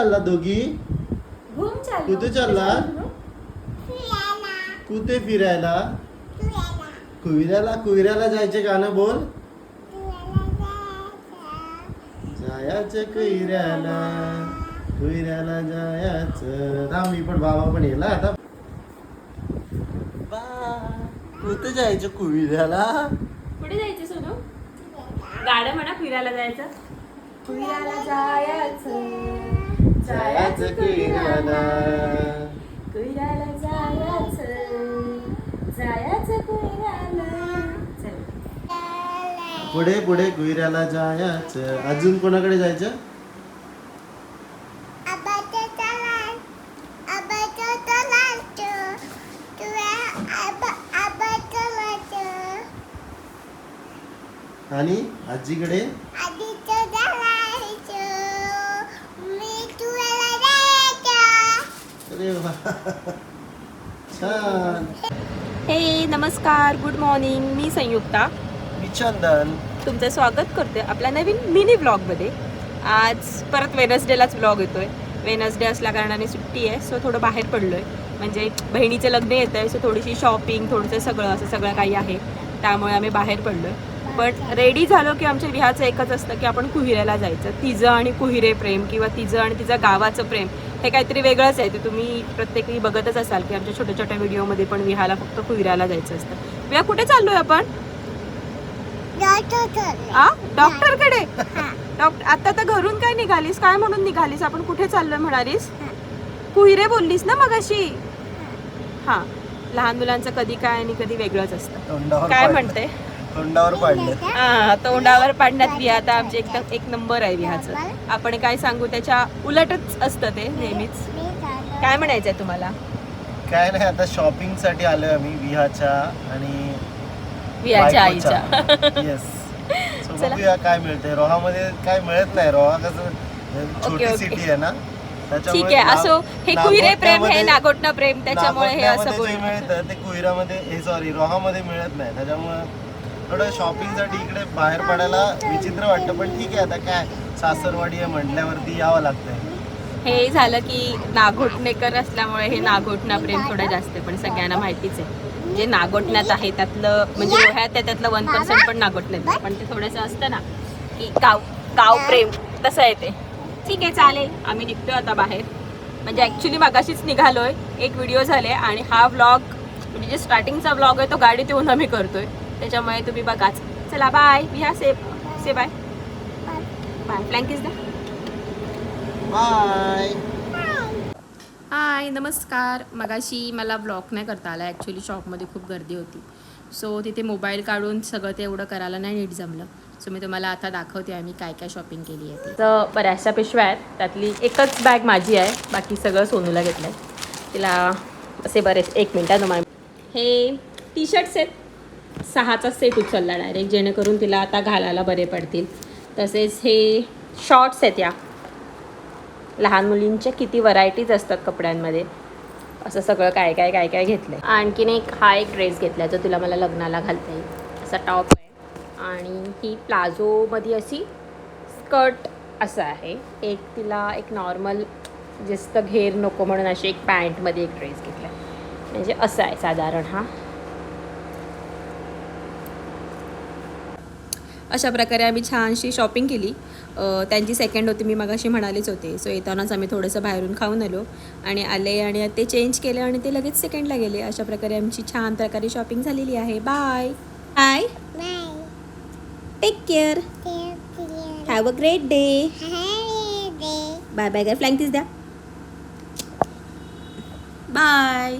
चालला दोघी? कुठे चालला? कुठे फिरायला? कुहिऱ्याला जायचे गाणं बोल. जायचं कुहिऱ्याला जायचं. मी पण बाबा पण येला आता. कुठे जायचं कुहिऱ्याला? कुठे जायचं सोनू? गाणं म्हणा. फिरायला जायचं. फिरायला जायचं. जायचं कुहिऱ्याला. फिरायला जायचं. जायचं फिरायला. पुढे पुढे कुहिऱ्याला जायचं. अजून कोणाकडे जायचं? आणि आजीकडे? अरे वा, छान. हे नमस्कार, गुड मॉर्निंग. मी संयुक्ता. मी चंदन. तुमचं स्वागत करते आपल्या नवीन मिनी ब्लॉगमध्ये. आज परत वेनसडेलाच ब्लॉग येतोय. वेनसडे असल्या कारणाने सुट्टी आहे, सो थोडं बाहेर पडलो आहे. म्हणजे बहिणीचं लग्न येतं आहे, सो थोडीशी शॉपिंग, थोडंसं सगळं काही आहे, त्यामुळे आम्ही बाहेर पडलो आहे. पण रेडी झालो की आमच्या विहाचं एकच असतं की आपण कुहिऱ्याला जायचं. तिचं आणि कुहिरे प्रेम किंवा तिचं आणि तिच्या गावाचं प्रेम हे काहीतरी वेगळंच आहे. ते तुम्ही प्रत्येकी बघतच असाल की आमच्या छोट्या छोट्या व्हिडिओमध्ये पण विहाला फक्त कुहिऱ्याला जायचं असतं. विहा कुठे चाललोय आपण? डॉक्टरकडे. आता तर घरून काय निघालीस? काय म्हणून निघालीस? आपण कुठे चाललोय म्हणालीस? कुहिरे बोललीस ना मगाशी? हा, लहान मुलांचं कधी काय आणि कधी वेगळंच असतं. काय म्हणते? तोंडावर पाडले. हा, तोंडावर पाडण्यात विहा आता आमचे एकदम एक नंबर आहे विहाचं. आपण काय सांगू, त्याच्या उलटच असतं ते नेहमीच. काय म्हणायचंय तुम्हाला? काय नाही, आता शॉपिंग साठी आलोय आम्ही विहाच्या आणि विहाच्या आईच्या. येस. बघूया काय मिळते. रोहामध्ये काय मिळत नाही. रोहा कसं छोटी सिटी आहे ना, ठीक आहे. असो, हे कुहिरे प्रेम, हे नागोठणं प्रेम, त्याच्यामुळे हे असं जे मिळतं ते कुहिरामध्ये, सॉरी, रोहामध्ये मिळत नाही. त्याच्यामुळे थोडं शॉपिंगसाठी इकडे बाहेर पडायला विचित्र वाटतं, पण ठीक आहे. आता काय, सासरवाडी आहे म्हटल्यावरती यावं लागतंय. हे झालं की नागोठणेकर असल्यामुळे हे नागोठणं प्रेम थोडं जास्त आहे, पण सगळ्यांना माहितीच आहे. जे नागोठण्यात आहे त्यातलं, म्हणजे रोह्यात आहे त्यातलं 1% पण नागोठण्यात, पण ते थोडंसं असतं ना की गाव प्रेम, तसं आहे ते. ठीक आहे, चालेल. आम्ही निघतोय आता बाहेर. म्हणजे ॲक्च्युली मागाशीच निघालोय, एक व्हिडिओ झाले आणि हा व्लॉग म्हणजे जे स्टार्टिंगचा व्लॉग आहे तो गाडीत येऊन आम्ही करतोय, त्याच्यामुळे तुम्ही बघाच. चला बाय. विहा से बाय. बाय. फ्लँकीज द्या. बाय. हाय, नमस्कार. मगाशी मला ब्लॉग नाही करता आला. ॲक्च्युली शॉपमध्ये खूप गर्दी होती, सो तिथे मोबाईल काढून सगळं ते एवढं करायला नाही नीट जमलं. सो मी तुम्हाला आता दाखवते आम्ही काय काय शॉपिंग केली आहे. तर बऱ्याचशा पिशव्या आहेत, त्यातली एकच बॅग माझी आहे, बाकी सगळं सोनूला घेतलं आहे. तिला असे बरेच, 1 मिनिट तुम्हाला. हे टी शर्ट्स आहेत, 6चा सेट उचलला डायरेक्ट, जेणेकरून तिला आता घालायला बरे पडतील. तसेच हे शॉर्ट्स आहेत. या लहान मुलींच्या किती व्हरायटीज असतात कपड्यांमध्ये, असं सगळं काय काय घेतलं आहे. आणखीन हा एक ड्रेस घेतला जो तुला मला लग्नाला घालता येईल, असा टॉप आहे. आणि ही प्लाझोमध्ये अशी स्कर्ट असं आहे. एक तिला एक नॉर्मल जास्त घेर नको म्हणून अशी एक पॅन्टमध्ये एक ड्रेस घेतला आहे. म्हणजे असं आहे साधारण. हा अशा प्रकारे आम्ही छानशी शॉपिंग केली. त्यांची सेकंड होती, मी मगाशी म्हणालीच होते. सो येतानाच आम्ही थोडंसं बाहेरून खाऊन आलो आणि आले आणि ते चेंज केले आणि ते लगेच सेकंडला गेले. अशा प्रकारे आमची छान प्रकारे शॉपिंग झालेली आहे. Bye bye. Take care. Have a great day. Bye bye. काय फ्लँकीज द्या. बाय.